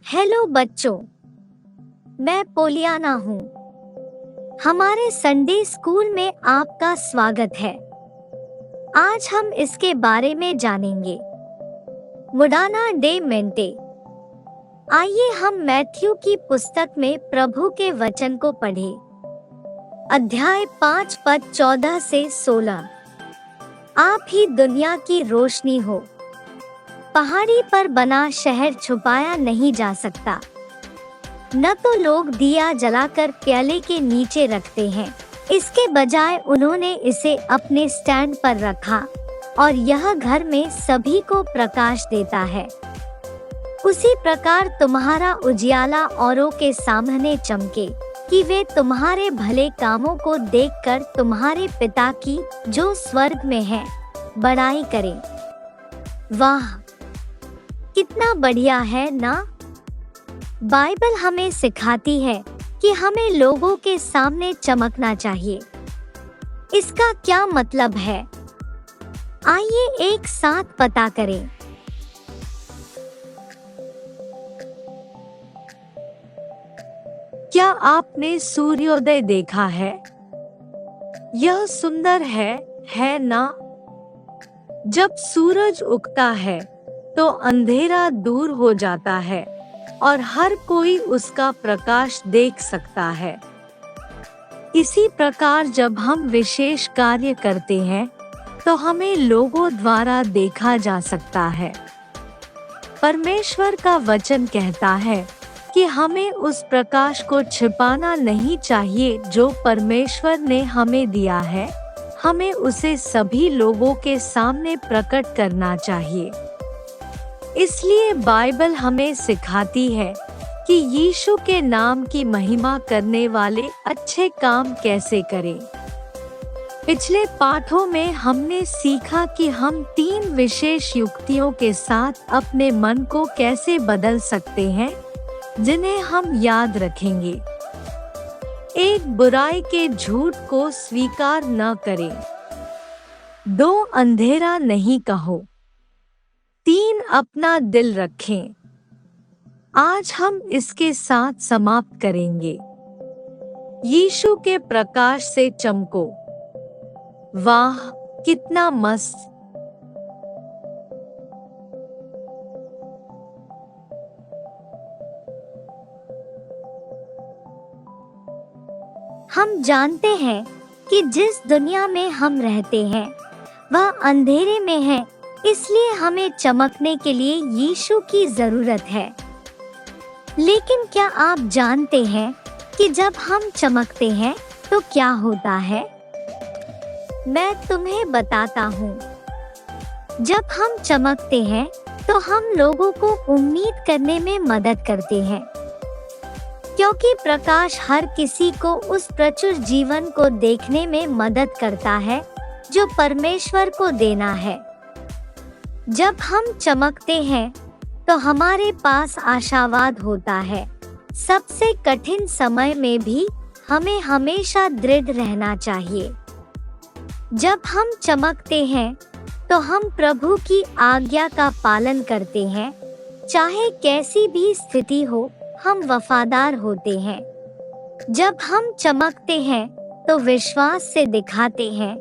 Hello बच्चों, मैं Poliana हूँ। हमारे संडे स्कूल में आपका स्वागत है। आज हम इसके बारे में जानेंगे, मुडाना डे मेंटे। आइए हम मैथ्यू की पुस्तक में प्रभु के वचन को पढ़ें। अध्याय 5 पद 14 से 16। आप ही दुनिया की रोशनी हो। पहाड़ी पर बना शहर छुपाया नहीं जा सकता। न तो लोग दिया जलाकर प्याले के नीचे रखते हैं, इसके बजाय उन्होंने इसे अपने स्टैंड पर रखा और यह घर में सभी को प्रकाश देता है। उसी प्रकार तुम्हारा उजियाला औरों के सामने चमके, कि वे तुम्हारे भले कामों को देखकर तुम्हारे पिता की जो स्वर्ग में है बड़ाई करें। वाह, कितना बढ़िया है ना। बाइबल हमें सिखाती है कि हमें लोगों के सामने चमकना चाहिए। इसका क्या मतलब है? आइए एक साथ पता करें। क्या आपने सूर्योदय देखा है? यह सुंदर है ना? जब सूरज उगता है तो अंधेरा दूर हो जाता है और हर कोई उसका प्रकाश देख सकता है। इसी प्रकार जब हम विशेष कार्य करते हैं तो हमें लोगों द्वारा देखा जा सकता है। परमेश्वर का वचन कहता है कि हमें उस प्रकाश को छिपाना नहीं चाहिए जो परमेश्वर ने हमें दिया है। हमें उसे सभी लोगों के सामने प्रकट करना चाहिए। इसलिए बाइबल हमें सिखाती है कि यीशु के नाम की महिमा करने वाले अच्छे काम कैसे करें। पिछले पाठों में हमने सीखा कि हम 3 विशेष युक्तियों के साथ अपने मन को कैसे बदल सकते हैं, जिन्हें हम याद रखेंगे। 1, बुराई के झूठ को स्वीकार न करें। 2, अंधेरा नहीं कहो। 3, अपना दिल रखें। आज हम इसके साथ समाप्त करेंगे। यीशु के प्रकाश से चमको। वाह, कितना मस्त। हम जानते हैं कि जिस दुनिया में हम रहते हैं वह अंधेरे में है, इसलिए हमें चमकने के लिए यीशु की जरूरत है। लेकिन क्या आप जानते हैं कि जब हम चमकते हैं तो क्या होता है? मैं तुम्हें बताता हूँ। जब हम चमकते हैं तो हम लोगों को उम्मीद करने में मदद करते हैं, क्योंकि प्रकाश हर किसी को उस प्रचुर जीवन को देखने में मदद करता है जो परमेश्वर को देना है। जब हम चमकते हैं तो हमारे पास आशावाद होता है। सबसे कठिन समय में भी हमें हमेशा दृढ़ रहना चाहिए। जब हम चमकते हैं तो हम प्रभु की आज्ञा का पालन करते हैं। चाहे कैसी भी स्थिति हो, हम वफादार होते हैं। जब हम चमकते हैं तो विश्वास से दिखाते हैं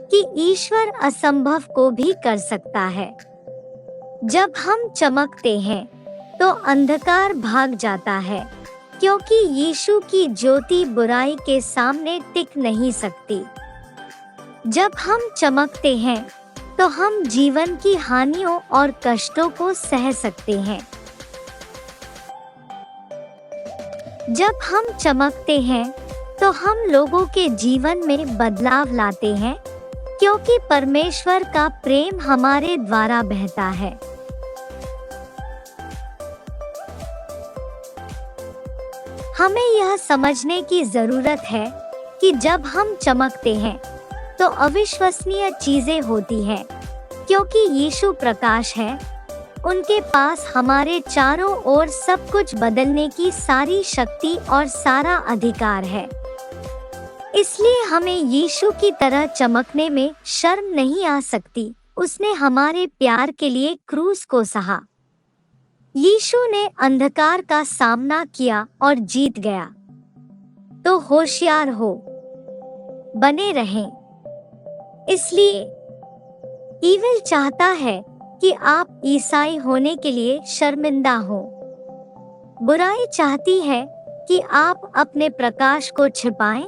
कि ईश्वर असंभव को भी कर सकता है। जब हम चमकते हैं तो अंधकार भाग जाता है, क्योंकि यीशु की ज्योति बुराई के सामने टिक नहीं सकती। जब हम चमकते हैं तो हम जीवन की हानियों और कष्टों को सह सकते हैं। जब हम चमकते हैं तो हम लोगों के जीवन में बदलाव लाते हैं, क्योंकि परमेश्वर का प्रेम हमारे द्वारा बहता है। हमें यह समझने की जरूरत है कि जब हम चमकते हैं तो अविश्वसनीय चीजें होती हैं, क्योंकि यीशु प्रकाश है। उनके पास हमारे चारों ओर सब कुछ बदलने की सारी शक्ति और सारा अधिकार है। इसलिए हमें यीशु की तरह चमकने में शर्म नहीं आ सकती। उसने हमारे प्यार के लिए क्रूस को सहा। यीशु ने अंधकार का सामना किया और जीत गया। तो होशियार हो, बने रहें। इसलिए ईविल चाहता है कि आप ईसाई होने के लिए शर्मिंदा हो। बुराई चाहती है कि आप अपने प्रकाश को छिपाएं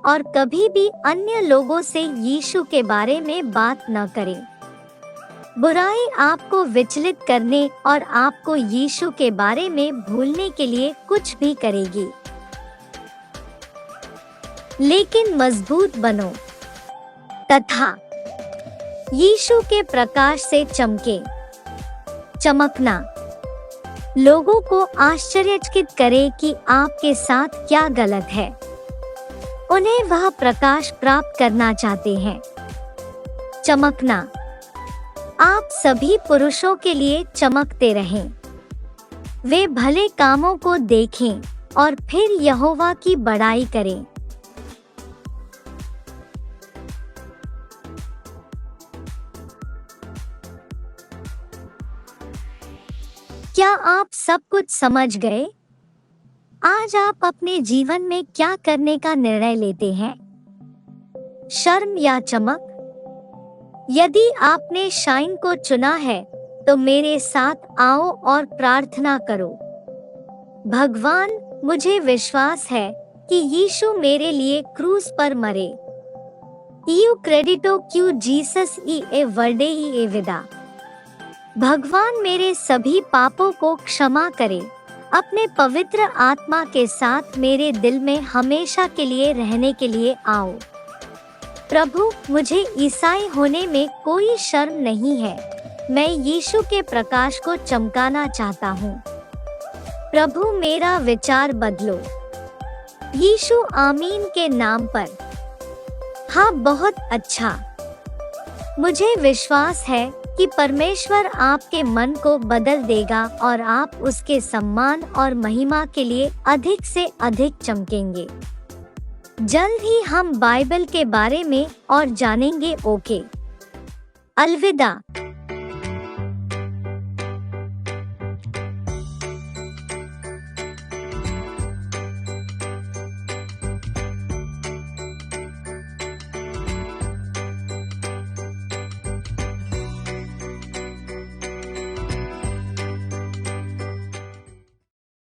और कभी भी अन्य लोगों से यीशु के बारे में बात न करें। बुराई आपको विचलित करने और आपको यीशु के बारे में भूलने के लिए कुछ भी करेगी। लेकिन मजबूत बनो तथा यीशु के प्रकाश से चमके। चमकना लोगों को आश्चर्यचकित करे कि आपके साथ क्या गलत है। उन्हें वह प्रकाश प्राप्त करना चाहते हैं। चमकना आप सभी पुरुषों के लिए चमकते रहें। वे भले कामों को देखें और फिर यहोवा की बड़ाई करें। क्या आप सब कुछ समझ गए? आज आप अपने जीवन में क्या करने का निर्णय लेते हैं? शर्म या चमक? यदि आपने शाइन को चुना है तो मेरे साथ आओ और प्रार्थना करो। भगवान, मुझे विश्वास है कि यीशु मेरे लिए क्रूस पर मरे। यू क्रेडिटो क्यू जीसस ई ए वर्डे ई ए विदा। भगवान मेरे सभी पापों को क्षमा करे। अपने पवित्र आत्मा के साथ मेरे दिल में हमेशा के लिए रहने के लिए आओ। प्रभु, मुझे ईसाई होने में कोई शर्म नहीं है। मैं यीशु के प्रकाश को चमकाना चाहता हूँ। प्रभु, मेरा विचार बदलो। यीशु आमीन के नाम पर। हाँ, बहुत अच्छा। मुझे विश्वास है कि परमेश्वर आपके मन को बदल देगा और आप उसके सम्मान और महिमा के लिए अधिक से अधिक चमकेंगे। जल्द ही हम बाइबल के बारे में और जानेंगे। ओके, अलविदा।